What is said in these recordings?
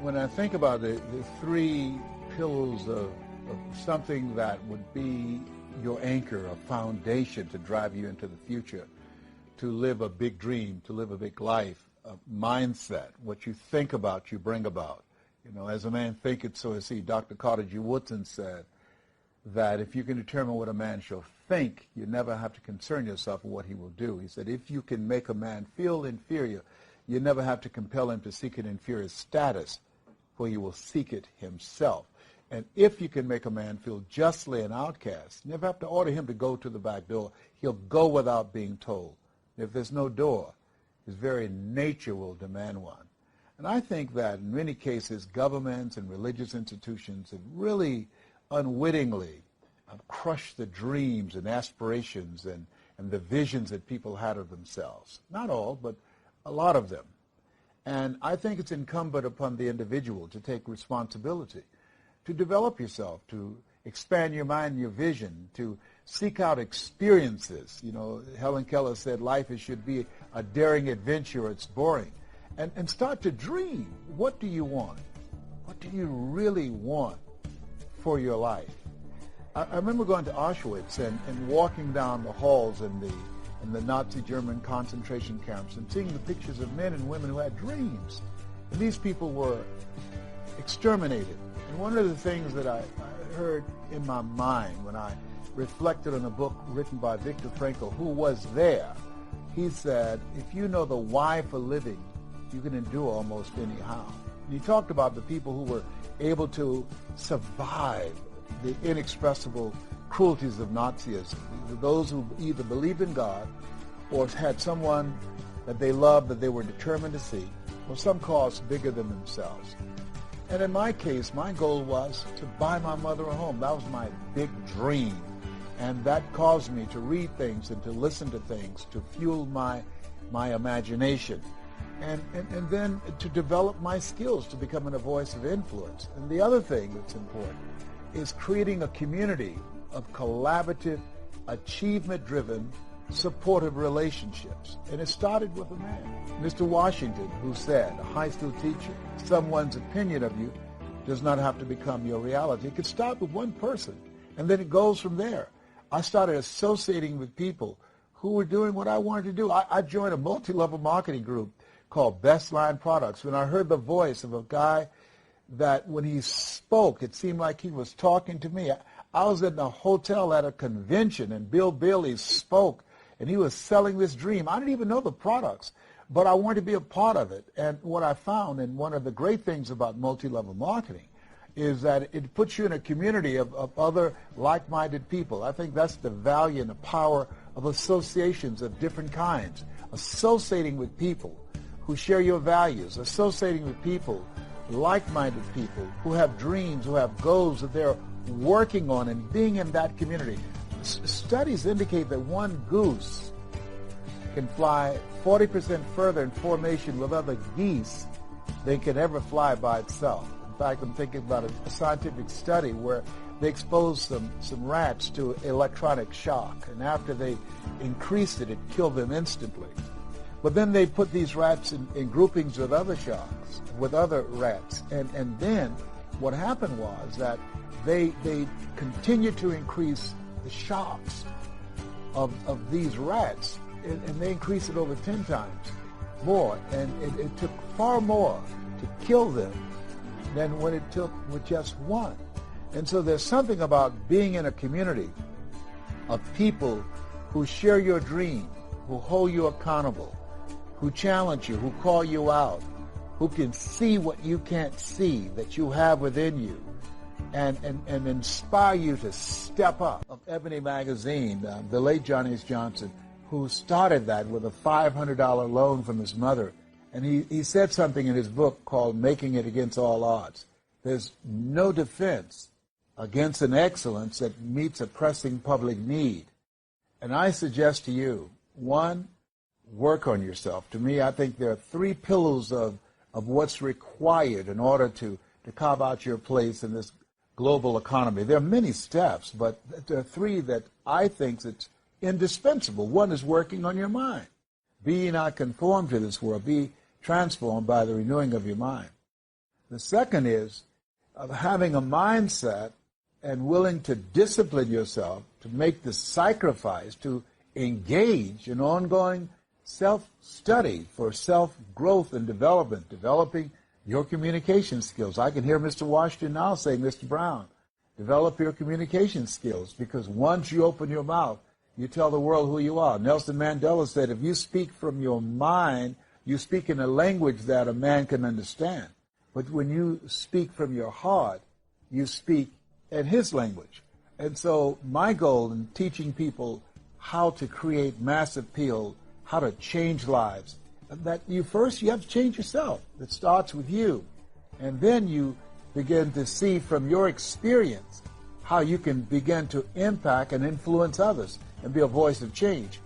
When I think about the three pillars of something that would be your anchor, a foundation to drive you into the future, to live a big dream, to live a big life, a mindset, what you think about, you bring about. You know, as a man thinketh, so is he. Dr. Carter G. Woodson said that if you can determine what a man shall think, you never have to concern yourself with what he will do. He said, if you can make a man feel inferior, you never have to compel him to seek an inferior status, for he will seek it himself. And if you can make a man feel justly an outcast, you never have to order him to go to the back door. He'll go without being told. If there's no door, his very nature will demand one. And I think that in many cases, governments and religious institutions have really unwittingly crushed the dreams and aspirations and the visions that people had of themselves. Not all, but a lot of them. And I think it's incumbent upon the individual to take responsibility, to develop yourself, to expand your mind and your vision, to seek out experiences. You know, Helen Keller said life should be a daring adventure or it's boring. And start to dream. What do you want? What do you really want for your life? I remember going to Auschwitz and walking down the halls in the Nazi German concentration camps and seeing the pictures of men and women who had dreams. And these people were exterminated. And one of the things that I heard in my mind when I reflected on a book written by Viktor Frankl, who was there, he said, if you know the why for living, you can endure almost any how. And he talked about the people who were able to survive the inexpressible cruelties of Nazism. Those who either believed in God or had someone that they loved that they were determined to see, or some cause bigger than themselves. And in my case, my goal was to buy my mother a home. That was my big dream. And that caused me to read things and to listen to things, to fuel my imagination. And then to develop my skills to becoming a voice of influence. And the other thing that's important is creating a community of collaborative, achievement-driven, supportive relationships. And it started with a man, Mr. Washington, who said, a high school teacher, someone's opinion of you does not have to become your reality. It could start with one person, and then it goes from there. I started associating with people who were doing what I wanted to do. I joined a multi-level marketing group called Best Line Products. When I heard the voice of a guy that when he spoke, it seemed like he was talking to me. I was in a hotel at a convention, and Bill Bailey spoke, and he was selling this dream. I didn't even know the products, but I wanted to be a part of it. And what I found, and one of the great things about multi-level marketing, is that it puts you in a community of other like-minded people. I think that's the value and the power of associations of different kinds. Associating with people who share your values, associating with people, like-minded people who have dreams, who have goals that they're working on, and being in that community. Studies indicate that one goose can fly 40% further in formation with other geese than can ever fly by itself. In fact, I'm thinking about a scientific study where they exposed some rats to electronic shock, and after they increased it, it killed them instantly. But then they put these rats in groupings with other sharks, with other rats. And then what happened was that they continued to increase the shocks of these rats, and they increased it over 10 times more. And it took far more to kill them than what it took with just one. And so there's something about being in a community of people who share your dream, who hold you accountable, who challenge you, who call you out, who can see what you can't see that you have within you, and inspire you to step up. Of Ebony Magazine, the late John H. Johnson, who started that with a $500 loan from his mother, and he said something in his book called Making It Against All Odds. There's no defense against an excellence that meets a pressing public need. And I suggest to you, one, work on yourself. To me, I think there are three pillars of what's required in order to carve out your place in this global economy. There are many steps, but there are three that I think it's indispensable. One is working on your mind. Be ye not conformed to this world. Be transformed by the renewing of your mind. The second is of having a mindset and willing to discipline yourself, to make the sacrifice, to engage in ongoing self-study for self-growth and development, developing your communication skills. I can hear Mr. Washington now saying, Mr. Brown, develop your communication skills, because once you open your mouth, you tell the world who you are. Nelson Mandela said, if you speak from your mind, you speak in a language that a man can understand. But when you speak from your heart, you speak in his language. And so my goal in teaching people how to create mass appeal, how to change lives, that you have to change yourself. It starts with you. And then you begin to see from your experience how you can begin to impact and influence others and be a voice of change.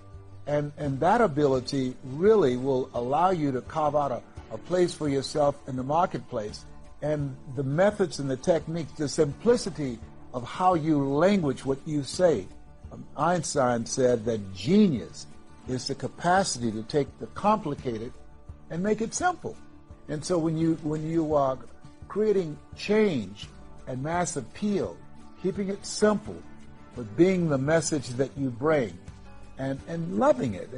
And that ability really will allow you to carve out a place for yourself in the marketplace. And the methods and the techniques, the simplicity of how you language what you say. Einstein said that genius is the capacity to take the complicated and make it simple. And so when you are creating change and mass appeal, keeping it simple, but being the message that you bring, and loving it,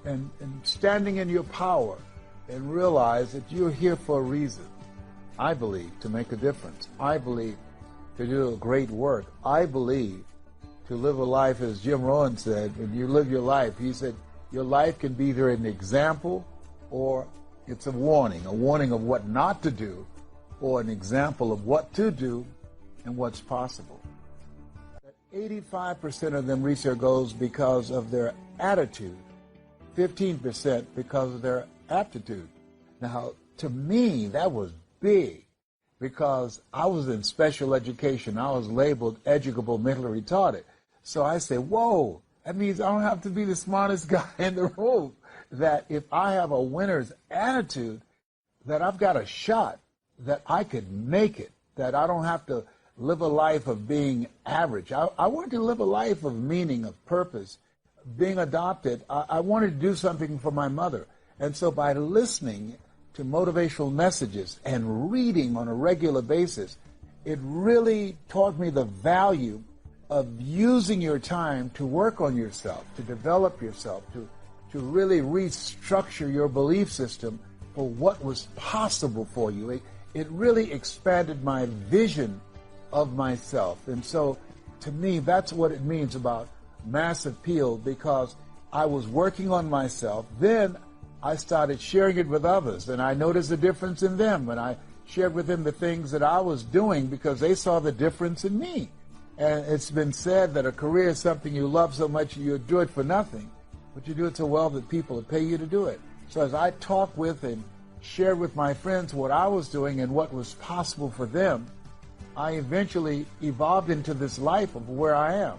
and standing in your power, and realize that you're here for a reason. I believe to make a difference. I believe to do a great work. I believe to live a life, as Jim Rohn said, when you live your life, he said, your life can be either an example or it's a warning of what not to do, or an example of what to do and what's possible. 85% of them reach their goals because of their attitude, 15% because of their aptitude. Now, to me, that was big, because I was in special education. I was labeled educable mentally retarded. So I said, whoa, that means I don't have to be the smartest guy in the room. That if I have a winner's attitude, that I've got a shot, that I could make it, that I don't have to live a life of being average. I wanted to live a life of meaning, of purpose. Being adopted, I wanted to do something for my mother. And so by listening to motivational messages and reading on a regular basis, it really taught me the value of using your time to work on yourself, to develop yourself, to really restructure your belief system for what was possible for you. It really expanded my vision of myself. And so, to me, that's what it means about mass appeal, because I was working on myself. Then I started sharing it with others, and I noticed the difference in them. And I shared with them the things that I was doing because they saw the difference in me. And it's been said that a career is something you love so much you do it for nothing, but you do it so well that people will pay you to do it. So as I talked with and shared with my friends what I was doing and what was possible for them, I eventually evolved into this life of where I am.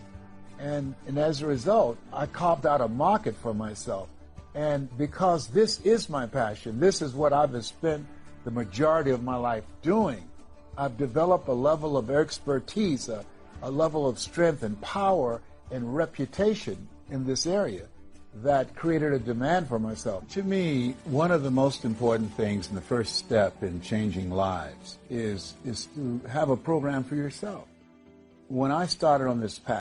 And as a result, I carved out a market for myself. And because this is my passion, this is what I've spent the majority of my life doing, I've developed a level of expertise, a level of strength and power and reputation in this area that created a demand for myself. To me, one of the most important things and the first step in changing lives is to have a program for yourself. When I started on this path,